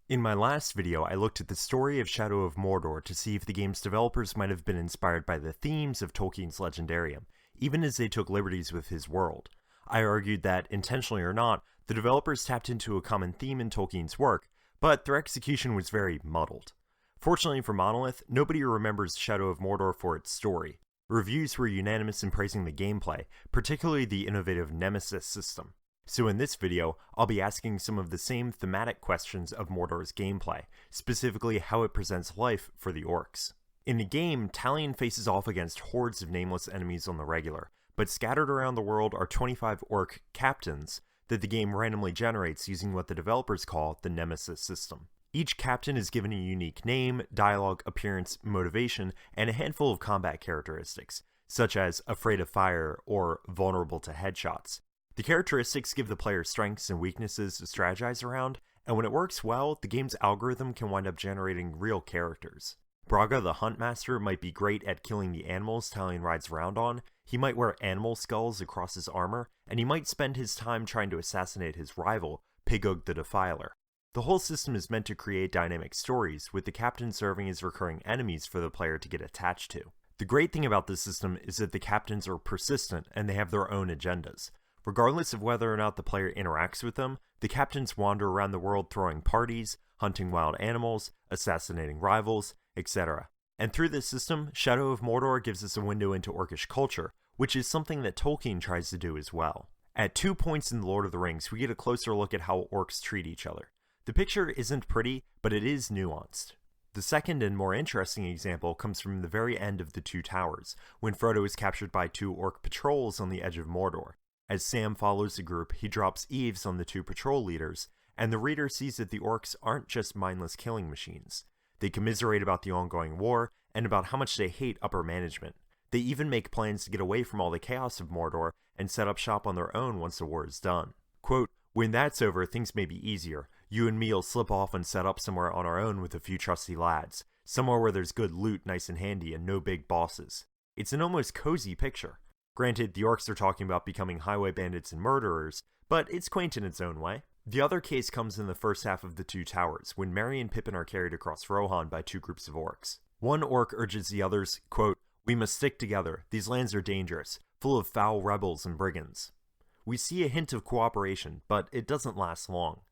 In my last video, I looked at the story of Shadow of Mordor to see if the game's developers might have been inspired by the themes of Tolkien's Legendarium, even as they took liberties with his world. I argued that, intentionally or not, the developers tapped into a common theme in Tolkien's work, but their execution was very muddled. Fortunately for Monolith, nobody remembers Shadow of Mordor for its story. Reviews were unanimous in praising the gameplay, particularly the innovative Nemesis system. So in this video, I'll be asking some of the same thematic questions of Mordor's gameplay, specifically how it presents life for the orcs. In the game, Talion faces off against hordes of nameless enemies on the regular, but scattered around the world are 25 orc captains that the game randomly generates using what the developers call the Nemesis system. Each captain is given a unique name, dialogue, appearance, motivation, and a handful of combat characteristics, such as afraid of fire or vulnerable to headshots. The characteristics give the player strengths and weaknesses to strategize around, and when it works well, the game's algorithm can wind up generating real characters. Braga the Huntmaster might be great at killing the animals Talion rides around on, he might wear animal skulls across his armor, and he might spend his time trying to assassinate his rival, Pigug the Defiler. The whole system is meant to create dynamic stories, with the captains serving as recurring enemies for the player to get attached to. The great thing about this system is that the captains are persistent and they have their own agendas. Regardless of whether or not the player interacts with them, the captains wander around the world throwing parties, hunting wild animals, assassinating rivals, etc. And through this system, Shadow of Mordor gives us a window into orcish culture, which is something that Tolkien tries to do as well. At 2 points in The Lord of the Rings, we get a closer look at how orcs treat each other. The picture isn't pretty, but it is nuanced. The second and more interesting example comes from the very end of The Two Towers, when Frodo is captured by 2 orc patrols on the edge of Mordor. As Sam follows the group, he drops eaves on the 2 patrol leaders, and the reader sees that the orcs aren't just mindless killing machines. They commiserate about the ongoing war, and about how much they hate upper management. They even make plans to get away from all the chaos of Mordor and set up shop on their own once the war is done. Quote, "When that's over, things may be easier. You and me'll slip off and set up somewhere on our own with a few trusty lads. Somewhere where there's good loot nice and handy and no big bosses." It's an almost cozy picture. Granted, the orcs are talking about becoming highway bandits and murderers, but it's quaint in its own way. The other case comes in the first half of The Two Towers, when Merry and Pippin are carried across Rohan by 2 groups of orcs. One orc urges the others, quote, "We must stick together. These lands are dangerous, full of foul rebels and brigands." We see a hint of cooperation, but it doesn't last long.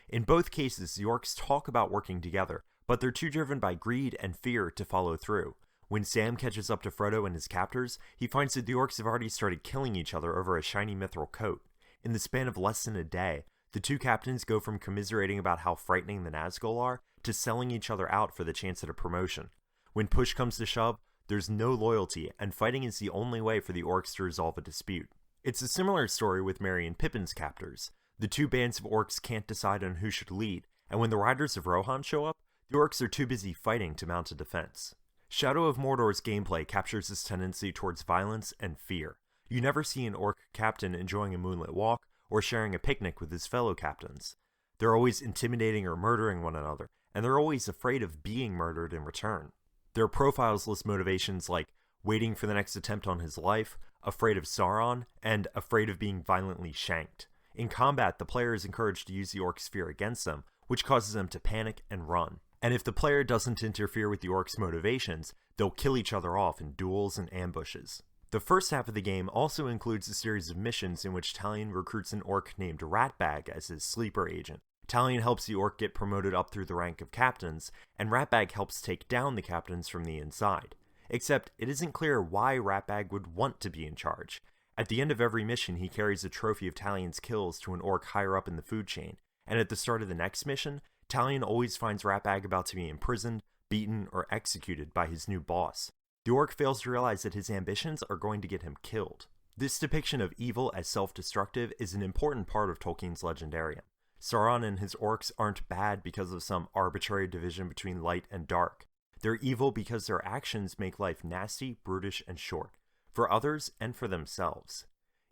In both cases, the orcs talk about working together, but they're too driven by greed and fear to follow through. When Sam catches up to Frodo and his captors, he finds that the orcs have already started killing each other over a shiny mithril coat. In the span of less than a day, the 2 captains go from commiserating about how frightening the Nazgul are, to selling each other out for the chance at a promotion. When push comes to shove, there's no loyalty, and fighting is the only way for the orcs to resolve a dispute. It's a similar story with Merry and Pippin's captors. The 2 bands of orcs can't decide on who should lead, and when the riders of Rohan show up, the orcs are too busy fighting to mount a defense. Shadow of Mordor's gameplay captures this tendency towards violence and fear. You never see an orc captain enjoying a moonlit walk or sharing a picnic with his fellow captains. They're always intimidating or murdering one another, and they're always afraid of being murdered in return. Their profiles list motivations like waiting for the next attempt on his life, afraid of Sauron, and afraid of being violently shanked. In combat, the player is encouraged to use the orc's fear against them, which causes them to panic and run. And if the player doesn't interfere with the orcs' motivations, they'll kill each other off in duels and ambushes. The first half of the game also includes a series of missions in which Talion recruits an orc named Ratbag as his sleeper agent. Talion helps the orc get promoted up through the rank of captains, and Ratbag helps take down the captains from the inside. Except, it isn't clear why Ratbag would want to be in charge. At the end of every mission, he carries a trophy of Talion's kills to an orc higher up in the food chain, and at the start of the next mission, Talion always finds Ratbag about to be imprisoned, beaten, or executed by his new boss. The orc fails to realize that his ambitions are going to get him killed. This depiction of evil as self-destructive is an important part of Tolkien's Legendarium. Sauron and his orcs aren't bad because of some arbitrary division between light and dark. They're evil because their actions make life nasty, brutish, and short, for others and for themselves.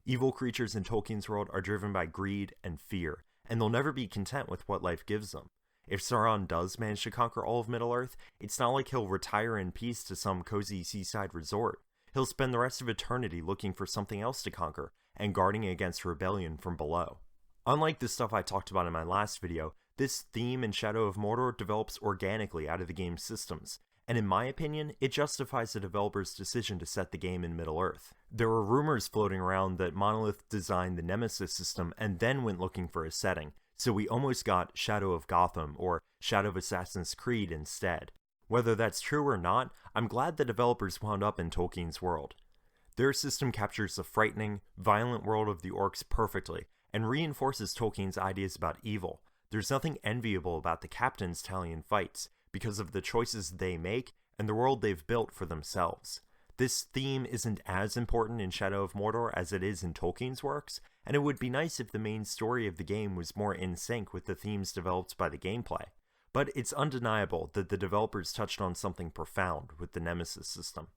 Evil creatures in Tolkien's world are driven by greed and fear, and they'll never be content with what life gives them. If Sauron does manage to conquer all of Middle-earth, it's not like he'll retire in peace to some cozy seaside resort. He'll spend the rest of eternity looking for something else to conquer, and guarding against rebellion from below. Unlike the stuff I talked about in my last video, This theme in Shadow of Mordor develops organically out of the game's systems, and in my opinion, it justifies the developer's decision to set the game in Middle-earth. There were rumors floating around that Monolith designed the Nemesis system and then went looking for a setting, so we almost got Shadow of Gotham or Shadow of Assassin's Creed instead. Whether that's true or not, I'm glad the developers wound up in Tolkien's world. Their system captures the frightening, violent world of the orcs perfectly, and reinforces Tolkien's ideas about evil. There's nothing enviable about the captain's Talion fights, because of the choices they make and the world they've built for themselves. This theme isn't as important in Shadow of Mordor as it is in Tolkien's works, and it would be nice if the main story of the game was more in sync with the themes developed by the gameplay. But it's undeniable that the developers touched on something profound with the Nemesis system.